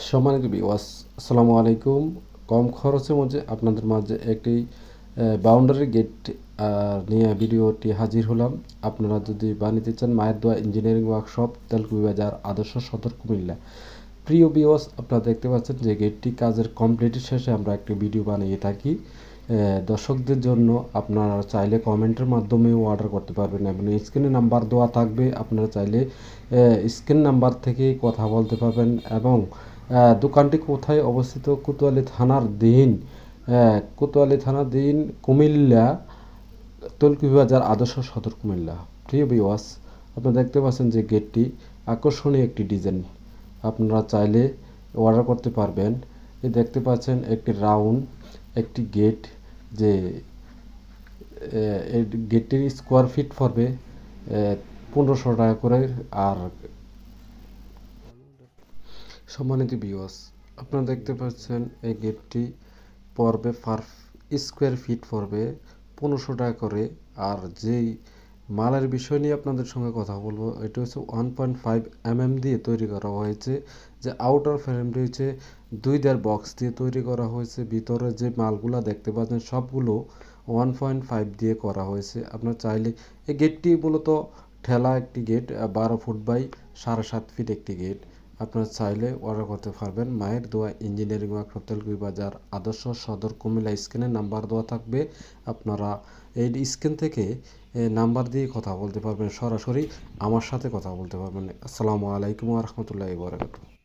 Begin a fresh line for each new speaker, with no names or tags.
সম্মানিত ভিউয়ার্স, আসসালামু আলাইকুম। কম খরচের মধ্যে আপনাদের মাঝে একটি বাউন্ডারি গেট নিয়ে ভিডিওটি হাজির হলাম। আপনারা যদি বানাতে চান, মায়ের দোয়া ইঞ্জিনিয়ারিং ওয়ার্কশপ, তেলকুপি বাজার, আদর্শ সদর, কুমিল্লা। প্রিয় ভিউয়ার্স, আপনারা দেখতে পাচ্ছেন যে গেটটি কাজের কমপ্লিটের শেষে আমরা একটি ভিডিও বানিয়ে থাকি দর্শকদের জন্য। আপনারা চাইলে কমেন্টের মাধ্যমেও অর্ডার করতে পারবেন এবং স্ক্রিনে নাম্বার দেওয়া থাকবে। আপনারা চাইলে স্ক্রিন নাম্বার থেকে কথা বলতে পারবেন। এবং দোকানটি কোথায় অবস্থিত? কোতোয়ালি থানার দিন, কুমিল্লা, তেলকুপি বাজার, আদর্শ সদর, কুমিল্লা। প্রিয় ভিউয়ার্স, আপনারা দেখতে পাচ্ছেন যে গেটটি আকর্ষণীয় একটি ডিজাইন। আপনারা চাইলে অর্ডার করতে পারবেন। এই দেখতে পাচ্ছেন একটি রাউন্ড একটি গেট, যে এই গেটটির স্কোয়ার ফিট পড়বে 1500 টাকা করে। আর সম্মানিত ভিউয়ার্স, আপনারা দেখতে পাচ্ছেন এই গেটটি পড়বে পার স্কোয়ার ফিট পড়বে 1500 টাকা করে। আর যেই মালের বিষয় নিয়ে আপনাদের সঙ্গে কথা বলবো, এটা হচ্ছে 1.5 mm দিয়ে তৈরি করা হয়েছে। যে আউটার ফ্রেমটি হচ্ছে 2 বক্স দিয়ে তৈরি করা হয়েছে। ভিতরে যে মালগুলা দেখতে পাচ্ছেন সবগুলো 1.5 দিয়ে করা হয়েছে। আপনার চাইলে এই গেটটি মূলত ঠেলা একটি গেট, 12 ফুট বাই 7.5 ফিট একটি গেট। আপনারা চাইলে অর্ডার করতে পারবেন। মায়ের দোয়া ইঞ্জিনিয়ারিং ওয়ার্কশপ, তেলকুপি বাজার, আদর্শ সদর, কুমিল্লা। স্ক্রিনে নাম্বার দেওয়া থাকবে। আপনারা এই স্ক্রিন থেকে নাম্বার দিয়ে কথা বলতে পারবেন, সরাসরি আমার সাথে কথা বলতে পারবেন। আসসালামু আলাইকুম ওয়া রাহমাতুল্লাহি ওয়া বারাকাতুহু।